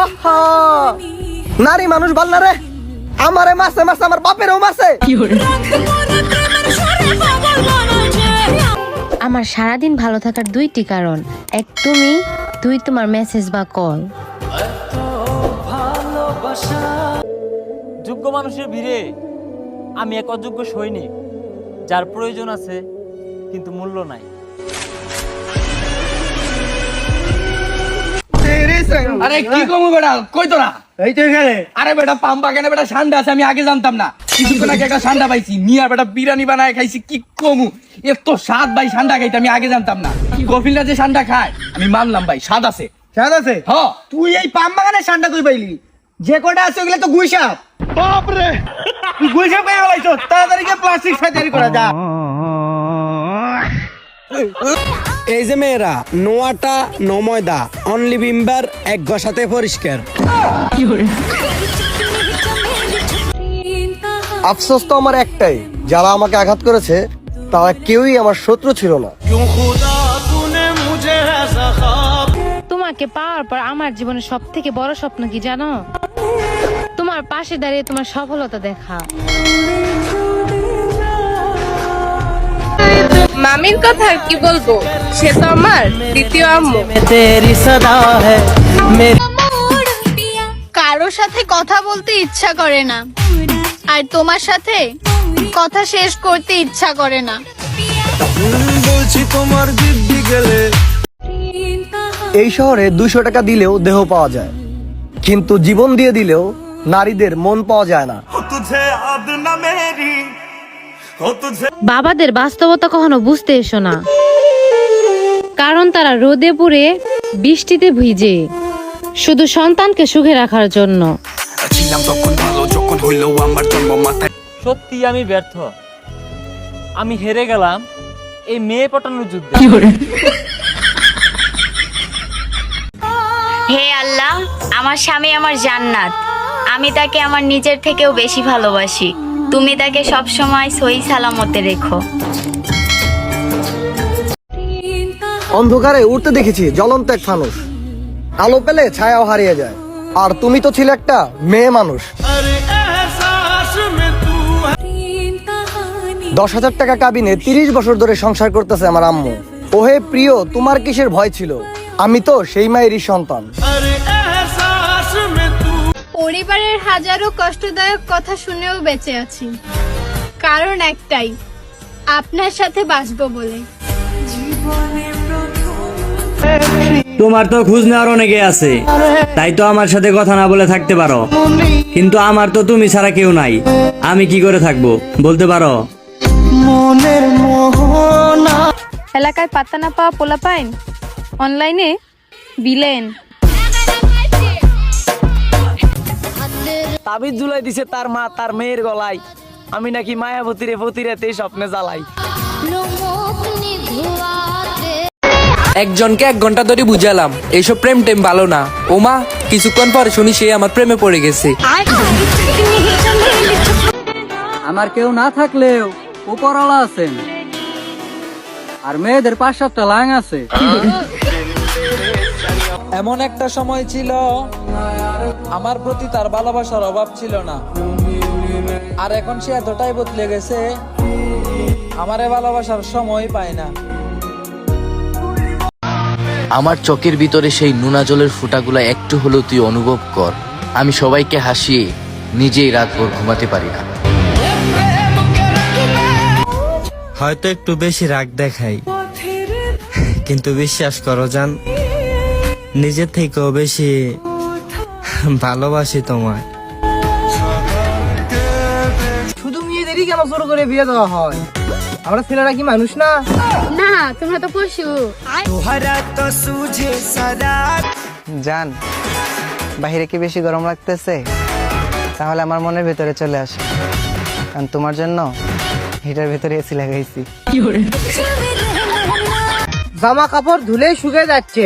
আহা নারী মানুষ ভাল না রে, আমারে মাসে মাসে আমার বাপেরও মাসে। আমার সারাদিন ভালো থাকার দুইটি কারণ, এক তুমি, দুই তোমার মেসেজ বা কল। যোগ্য মানুষের ভিড়ে আমি এক অযোগ্য সৈনিক, যার প্রয়োজন আছে কিন্তু মূল্য নাই। আরে কি কমু বেটা, কই তোরা? এই তো এখানে। আরে বেটা পাম বাগানে বেটা সান্ডা আছে, আমি আগে জানতাম না। কিছুক্ষণ আগে একটা সান্ডা পাইছি, মিয়া বেটা বিরিয়ানি বানায় খাইছি, কি কমু এত স্বাদ ভাই সান্ডা খাইতে, আমি আগে জানতাম না। কফিলটা যে সান্ডা খায় আমি মানলাম ভাই, স্বাদ আছে। স্বাদ আছে? হ্যাঁ। তুই এই পাম বাগানে সান্ডা কই পাইলি? যে কটা আছে ওগুলা তো গুইসাপ। বাপ রে, তুই গুইসাপ পেয়ে গেলাইছ, তাড়াতাড়ি গিয়ে প্লাস্টিক সার্জারি করা যা। এই যে মেয়েরা, নো আটা নো ময়দা, অনলি ভিমবার, এক ঘষাতে পরিষ্কার। আফসোস তো আমার একটাই, যারা আমাকে আঘাত করেছে তারা কেউই আমার শত্রু ছিল না। তোমাকে পাওয়ার পর আমার জীবনের সব থেকে বড় স্বপ্ন কি জানো? তোমার পাশে দাঁড়িয়ে তোমার সফলতা দেখা। মামির কথা কি বলবো, সে তো আমার দ্বিতীয় আম্মু। কারোর সাথে কথা বলতে ইচ্ছা করে না, আর তোমার সাথে কথা শেষ করতে ইচ্ছা করে না। এই শহরে 200 টাকা দিলেও দেহ পাওয়া যায়, কিন্তু জীবন দিয়ে দিলেও নারীদের মন পাওয়া যায় না। বাবাদের বাস্তবতা কখনো বুঝতে এসো না, কারণ তারা রোদে পুড়ে বৃষ্টিতে ভিজে শুধু সন্তানকে সুখে রাখার জন্য। সত্যি আমি ব্যর্থ, আমি হেরে গেলাম এই মেয়ে পটানোর যুদ্ধে। হে আল্লাহ, আমার স্বামী আমার জান্নাত, আমি তাকে আমার নিজের থেকেও বেশি ভালোবাসি। তুমি তাকে সব সময় সহি সালামতে রেখো। অন্ধকারে উঠতে দেখেছি জ্বলন্ত এক ফানুস, আলো পেলে ছায়াও হারিয়ে যায়। আর তুমি তো ছিলে একটা মেয়ে মানুষ। 10,000 টাকা কাবিনে 30 বছর ধরে সংসার করতেছে আমার আম্মু। ওহে প্রিয়, তোমার কিসের ভয় ছিল? আমি তো সেই মায়েরই সন্তান। পরিবারের হাজারো কষ্টদায়ক কথা শুনেও বেঁচে আছি, কারণ একটাই, আপনার সাথে বাঁচবো বলে। তোমার তো খোঁজ নেওয়ার অনেকে আছে, তাই তো আমার সাথে কথা না বলে থাকতে পারো, কিন্তু আমার তো তুমি ছাড়া কেউ নাই। আমি কি করে থাকবো বলতে পারো? এলাকায় পাত্তা না পাওয়া পোলাপাইন অনলাইনে বিলেন। তাবিজ ঝুলাই দিছে তার মা তার মেয়ের গলায়, আমি নাকি মায়াবতীরে পতিরাতে স্বপ্নে জ্বালাই। একজনকে 1 ঘন্টা ধরে বুঝালাম এইসব প্রেম টেম ভালো না। ওমা কিছুক্ষণ পরে শুনি সে আমার প্রেমে পড়ে গেছে। আমার কেউ না থাকলেও উপরওয়ালা আছেন, আর মেয়েদের 5-7টা লাং আছে। এমন একটা সময় ছিল আমার প্রতি তার ভালোবাসার অভাব ছিল না, আর এখন সে এতটাই বদলে গেছে আমারে ভালোবাসার সময় পায় না। আমার চোখের ভিতরে সেই নোনা জলের ফোঁটাগুলো একটু হলেও তুই অনুভব কর। আমি সবাইকে হাসিয়ে নিজেই রাতভর ঘুমাতে পারি না। হয়তো একটু বেশি রাগ দেখাই, কিন্তু বিশ্বাস করো জান, নিজের থেকেও বেশি ভালোবাসি তোমায়। শুধু মেয়েদেরই কেন জোর করে বিয়ে দেওয়া হয়? আমরা ছেলেরা কি মানুষ না? না, তোমরা তো পশু। জান, বাহিরে কি বেশি গরম লাগতেছে? তাহলে আমার মনের ভেতরে চলে আসে, কারণ তোমার জন্য হিটার ভেতরে এসি লাগাইছি। জামা কাপড় ধুলেই শুকিয়ে যাচ্ছে,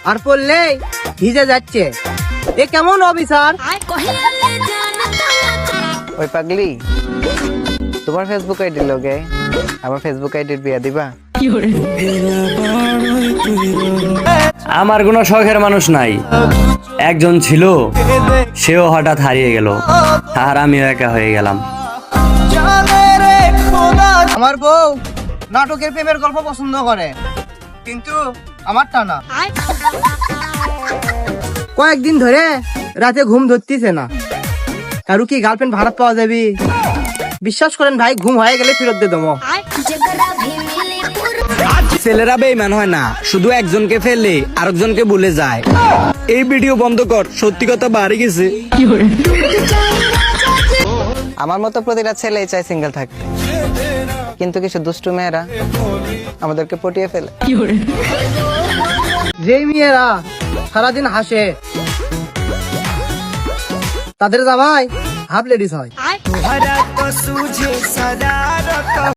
আর পরলেই ভিজে যাচ্ছে। এ কেমন অবিচার? ওই পাগলি, তোমার ফেসবুক আইডি লগে আমার ফেসবুক আইডির বিয়া দিবা? আমার কোনো শখের মানুষ নাই। একজন ছিল, সেও হঠাৎ হারিয়ে গেল, আর আমিও একা হয়ে গেলাম। আমার বউ নাটকের প্রেমের গল্প পছন্দ করে, কিন্তু আমারটা না। কয়েকদিন ধরে রাতে ঘুম ধরতেছে না। কারু কি গার্লফ্রেন্ড ভাড়া পাওয়া যাবে? বিশ্বাস করেন ভাই, ঘুম হয়ে গেলে ফেরত দিয়ে দেবো। ছেলেরা বেঈমান হয় না, শুধু একজনকে ফেললে আরেকজনকে ভুলে যায়। এই ভিডিও বন্ধ কর, সত্যি কথা বাড়ি গেছে। আমার মতো প্রতিটা ছেলেই চায় সিঙ্গেল থাকতে, কিন্তু কিছু দুষ্টু মেয়েরা আমাদেরকে পটিয়ে ফেলে। যেই মেয়েরা সারাদিন হাসে, তাদের জামাই হাফ লেডিস হয়।